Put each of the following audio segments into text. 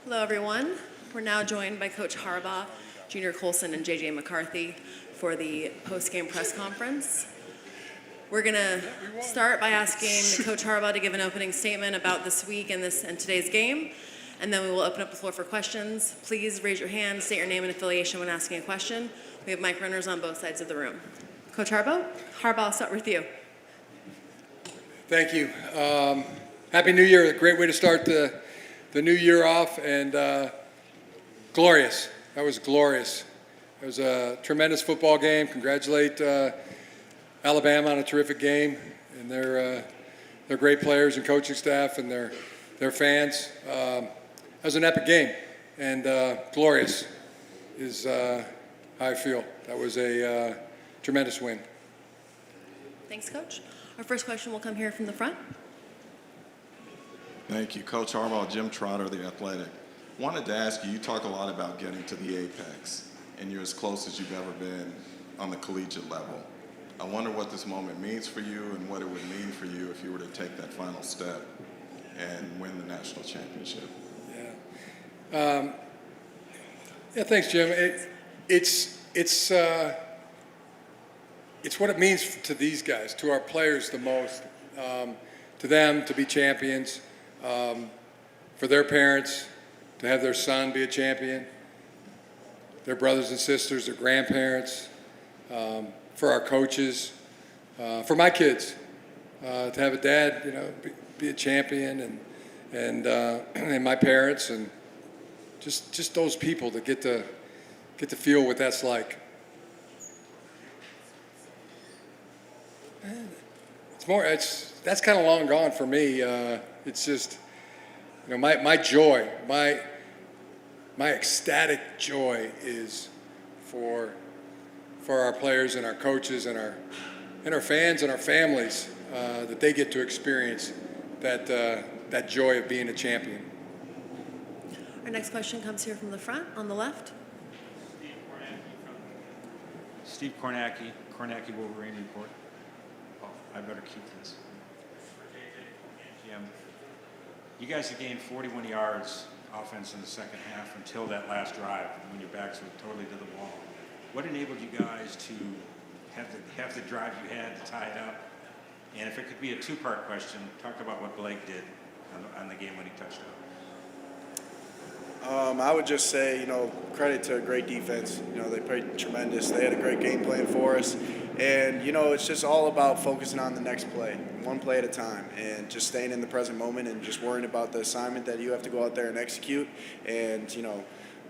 Hello, everyone. We're now joined by Coach Harbaugh, Junior Colson, and J.J. McCarthy for the post-game press conference. We're going to start by asking Coach Harbaugh to give an opening statement about this week and today's game, and then we will open up the floor for questions. Please raise your hand, state your name and affiliation when asking a question. We have mic runners on both sides of the room. Coach Harbaugh? Harbaugh, I'll start with you. Thank you. Happy New Year. A great way to start the new year off, and glorious. That was glorious. It was a tremendous football game. Congratulate Alabama on a terrific game, and their great players and coaching staff and their fans. That was an epic game, and glorious is how I feel. That was a tremendous win. Thanks, Coach. Our first question will come here from the front. Thank you. Coach Harbaugh, Jim Trotter, The Athletic. Wanted to ask you, you talk a lot about getting to the apex, and you're as close as you've ever been on the collegiate level. I wonder what this moment means for you and what it would mean for you if you were to take that final step and win the national championship. Yeah, thanks, Jim. It's what it means to these guys, to our players the most, to them to be champions, for their parents to have their son be a champion, their brothers and sisters, their grandparents, for our coaches, for my kids, to have a dad, be a champion, and my parents, and just those people that get to feel what that's like. That's kind of long gone for me. It's just, my joy, my ecstatic joy is for our players and our coaches and our fans and our families, that they get to experience that joy of being a champion. Our next question comes here from the front on the left. Steve Kornacki, Wolverine Report. Oh, I better keep this. Jim, you guys have gained 41 yards offense in the second half until that last drive when your backs were totally to the wall. What enabled you guys to have the drive you had to tie it up? And if it could be a two-part question, talk about what Blake did on the game-winning touchdown. I would just say, credit to a great defense. They played tremendous. They had a great game plan for us. And, it's just all about focusing on the next play, one play at a time, and just staying in the present moment and just worrying about the assignment that you have to go out there and execute. And,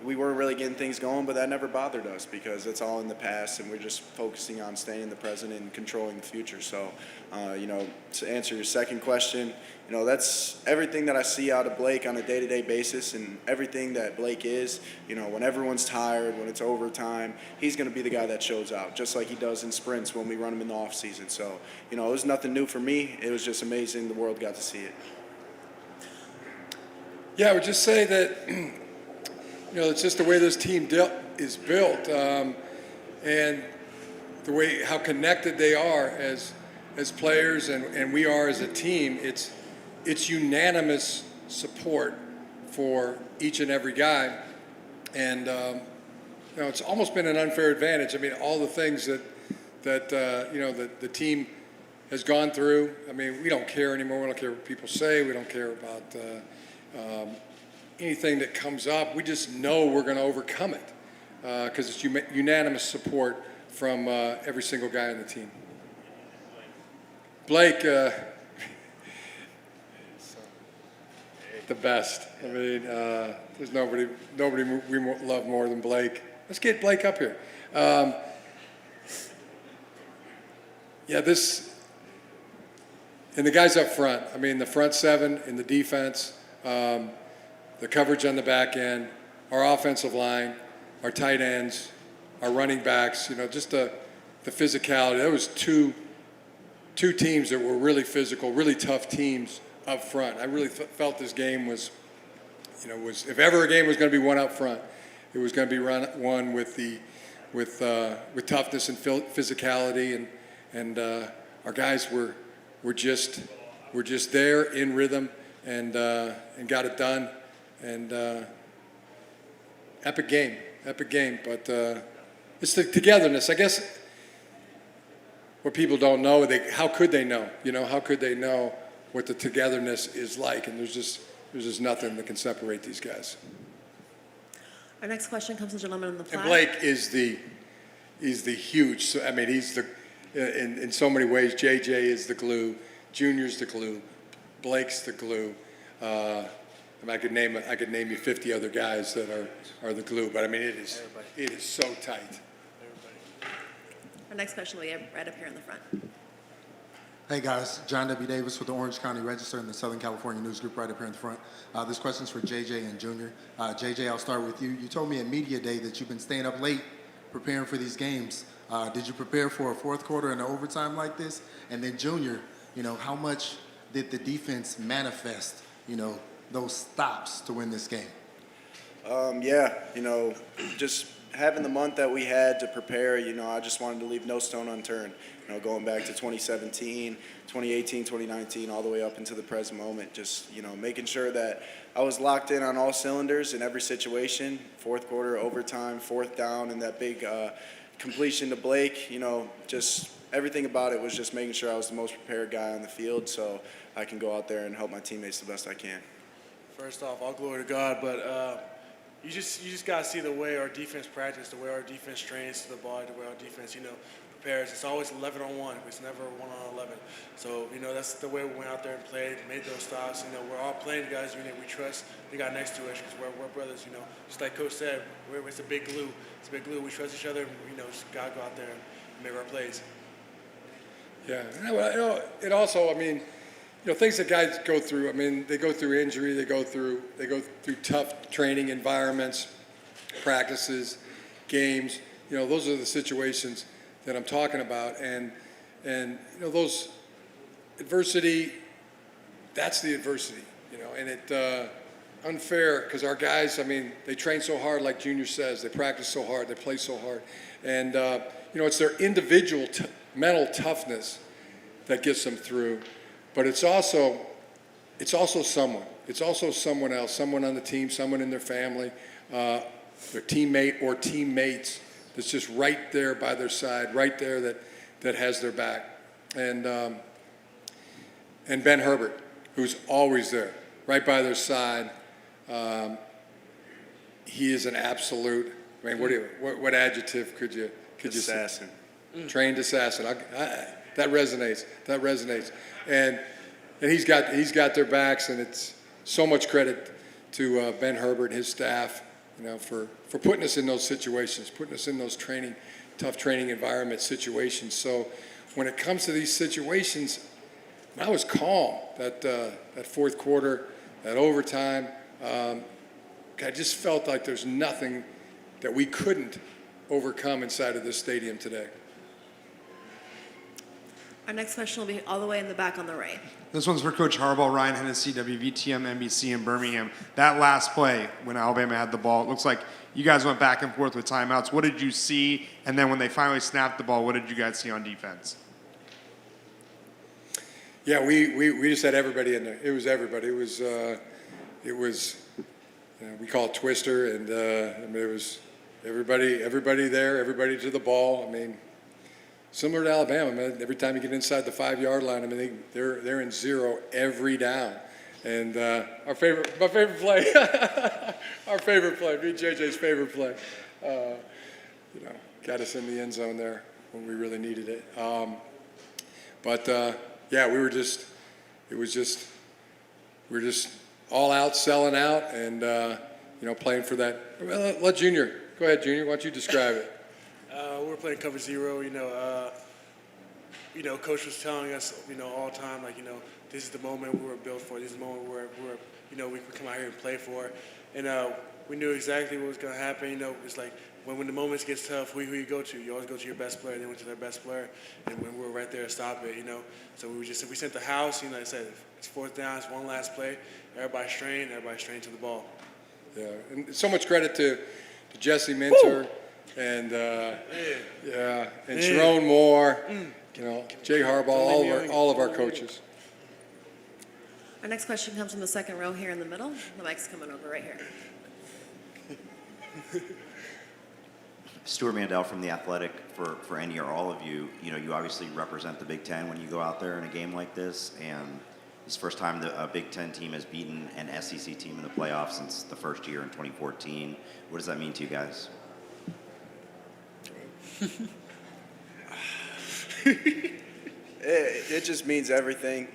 we weren't really getting things going, but that never bothered us because it's all in the past, and we're just focusing on staying in the present and controlling the future. So, to answer your second question, that's everything that I see out of Blake on a day-to-day basis, and everything that Blake is. When everyone's tired, when it's overtime, he's going to be the guy that shows out, just like he does in sprints when we run him in the off season. So, it was nothing new for me. It was just amazing the world got to see it. Yeah, I would just say that. It's just the way this team is built, and the way how connected they are as players, and we are as a team. It's unanimous support for each and every guy, and it's almost been an unfair advantage. I mean, all the things that the team has gone through. I mean, we don't care anymore. We don't care what people say. We don't care about anything that comes up. We just know we're going to overcome it because it's unanimous support from every single guy on the team. Blake, the best. I mean, there's nobody we love more than Blake. Let's get Blake up here. And the guys up front. I mean, the front seven in the defense. The coverage on the back end, our offensive line, our tight ends, our running backs, just the physicality. There was two teams that were really physical, really tough teams up front. I really felt this game was if ever a game was going to be won up front, it was going to be won with toughness and physicality, and our guys were just were just there in rhythm and got it done. And epic game. But it's the togetherness. I guess what people don't know, how could they know? How could they know what the togetherness is like? And there's just nothing that can separate these guys. Our next question comes from the gentleman in the And flag. Blake is the huge. I mean, he's the in so many ways. JJ is the glue. Junior's the glue. Blake's the glue. I could name you 50 other guys that are the glue. But I mean, it is so tight. Our next question will be right up here in the front. Hey guys, John W. Davis with the Orange County Register and the Southern California News Group right up here in the front. This question's for JJ and Junior. JJ, I'll start with you. You told me at Media Day that you've been staying up late preparing for these games. Did you prepare for a fourth quarter and an overtime like this? And then Junior, how much did the defense manifest, those stops to win this game? Just having the month that we had to prepare, I just wanted to leave no stone unturned. Going back to 2017, 2018, 2019, all the way up into the present moment, just, making sure that I was locked in on all cylinders in every situation, fourth quarter, overtime, fourth down, and that big completion to Blake, just everything about it was just making sure I was the most prepared guy on the field so I can go out there and help my teammates the best I can. First off, all glory to God, but you just got to see the way our defense practice, the way our defense trains to the ball, the way our defense, prepares. It's always 11-on-1. It's never 1-on-11. So, that's the way we went out there and played, made those stops. We're all playing together as a unit. We trust the guy next to us because we're brothers, Just like Coach said, it's a big glue. It's a big glue. We trust each other, and, just got to go out there and make our plays. Yeah, it also, things that guys go through. They go through injury. They go through tough training environments, practices, games. Those are the situations that I'm talking about, and those adversity. That's the adversity, and it unfair because our guys. They train so hard, like Junior says. They practice so hard. They play so hard, and it's their individual mental toughness that gets them through. But it's also someone. It's also someone else, someone on the team, someone in their family, their teammate or teammates that's just right there by their side, right there that has their back. And Ben Herbert, who's always there, right by their side. He is an absolute. What adjective could you Assassin. say? Trained assassin. That resonates. And he's got their backs, and it's so much credit to Ben Herbert and his staff, for putting us in those situations, putting us in those tough training environment situations. So when it comes to these situations, I was calm. That fourth quarter, that overtime, I just felt like there's nothing that we couldn't overcome inside of this stadium today. Our next question will be all the way in the back on the right. This one's for Coach Harbaugh, Ryan Hennessy, WVTM, NBC in Birmingham. That last play when Alabama had the ball, it looks like you guys went back and forth with timeouts. What did you see? And then when they finally snapped the ball, what did you guys see on defense? Yeah, we just had everybody in there. It was everybody. It was we call it Twister, and it was everybody there, everybody to the ball. Similar to Alabama, man. Every time you get inside the 5-yard line, they're in zero every down. And my favorite play, me and JJ's favorite play, got us in the end zone there when we really needed it. We were just all out, selling out, and playing for that. Well, let Junior go ahead, Junior. Why don't you describe it? We're playing cover zero. Coach was telling us, all the time, this is the moment we were built for. This is the moment where we can come out here and play for. And we knew exactly what was going to happen. It's like when the moments gets tough, who you go to? You always go to your best player. They went to their best player, and when we were right there to stop it, So we sent the house. I said it's fourth down. It's one last play. Everybody's trained to the ball. Yeah, and so much credit to Jesse Minter. And Sharon Moore, Jay Harbaugh, all of our coaches. Our next question comes from the second row here in the middle. The mic's coming over right here. Stuart Mandel from The Athletic. For any or all of you, you obviously represent the Big Ten when you go out there in a game like this, and it's the first time that a Big Ten team has beaten an SEC team in the playoffs since the first year in 2014. What does that mean to you guys? It just means everything,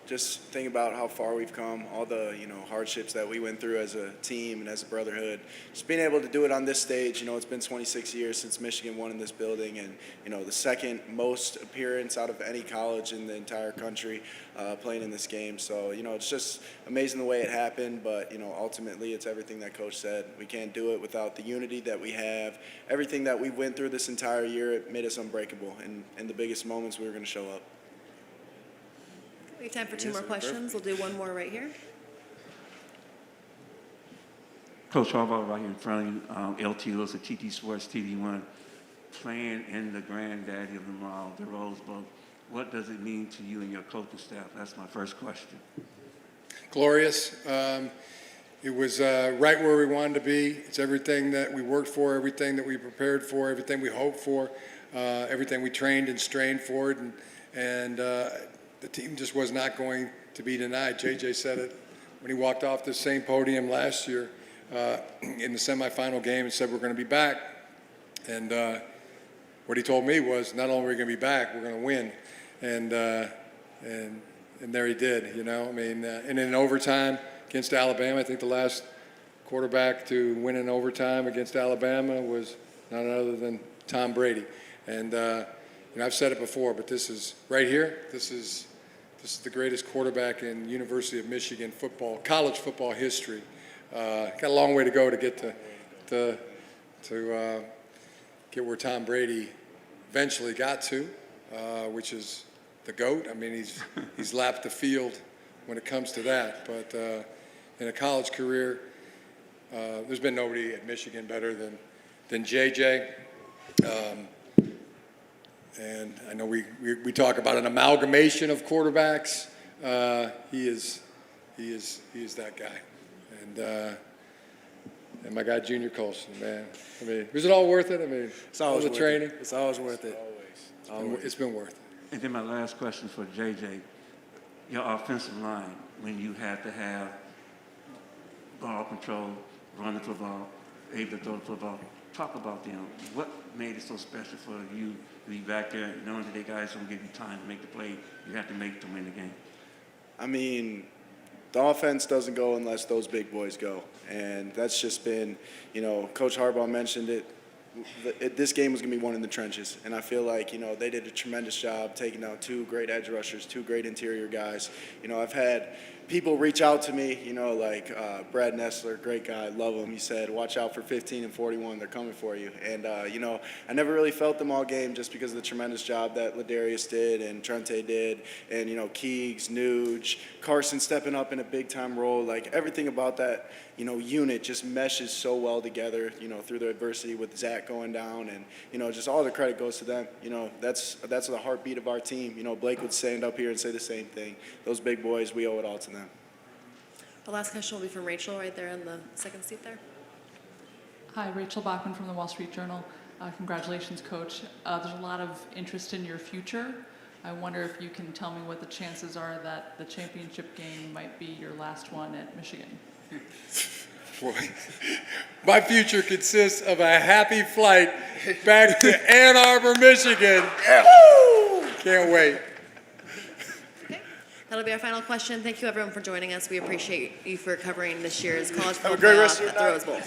just think about how far we've come, all the, hardships that we went through as a team and as a brotherhood. Just being able to do it on this stage, it's been 26 years since Michigan won in this building, and, the second most appearance out of any college in the entire country playing in this game. So, it's just amazing the way it happened, but, ultimately it's everything that Coach said. We can't do it without the unity that we have. Everything that we went through this entire year, it made us unbreakable, and in the biggest moments we were going to show up. We have time for two more questions. We'll do one more right here. Coach Harbaugh, right here in front of you, LT Lewis at TT Sports, TD1, playing in the granddaddy of them all, the Rose Bowl. What does it mean to you and your coaching staff? That's my first question. Glorious. It was right where we wanted to be. It's everything that we worked for, everything that we prepared for, everything we hoped for, everything we trained and strained for it, and the team just was not going to be denied. JJ said it when he walked off this same podium last year in the semifinal game and said we're going to be back. And what he told me was not only are we going to be back, we're going to win. And there he did, and in overtime against Alabama, I think the last quarterback to win in overtime against Alabama was none other than Tom Brady. And I've said it before, but this is right here. This is the greatest quarterback in University of Michigan football, college football history. Got a long way to go to get to get where Tom Brady eventually got to, which is the GOAT. I mean, he's lapped the field when it comes to that. But in a college career, there's been nobody at Michigan better than JJ. And I know we talk about an amalgamation of quarterbacks. He is that guy. And my guy Junior Colson, man. I mean, was it all worth it? I mean, It's always all the training. It's always worth it. Always. It's been worth it. And then my last question for JJ, your offensive line, when you had to have ball control, run the football, able to throw the football, talk about them. What made it so special for you to be back there knowing that the guys don't give you time to make the play you have to make to win the game? I mean, the offense doesn't go unless those big boys go. And that's just been, Coach Harbaugh mentioned it. This game was going to be won in the trenches. And I feel like, they did a tremendous job taking out two great edge rushers, two great interior guys. I've had people reach out to me, like Brad Nessler, great guy, love him. He said, watch out for 15 and 41. They're coming for you. And, I never really felt them all game just because of the tremendous job that Ladarius did and Trente did and, Keegs, Nuge, Carson stepping up in a big-time role. Like, everything about that, unit just meshes so well together, through the adversity with Zach going down. And, just all the credit goes to them. That's the heartbeat of our team. Blake would stand up here and say the same thing. Those big boys, we owe it all to them. The last question will be from Rachel right there in the second seat there. Hi, Rachel Bachman from the Wall Street Journal. Congratulations, Coach. There's a lot of interest in your future. I wonder if you can tell me what the chances are that the championship game might be your last one at Michigan. Boy, my future consists of a happy flight back to Ann Arbor, Michigan. Can't wait. Okay, that'll be our final question. Thank you, everyone, for joining us. We appreciate you for covering this year's college Have a football great rest playoff of your at the night. Rose Bowl.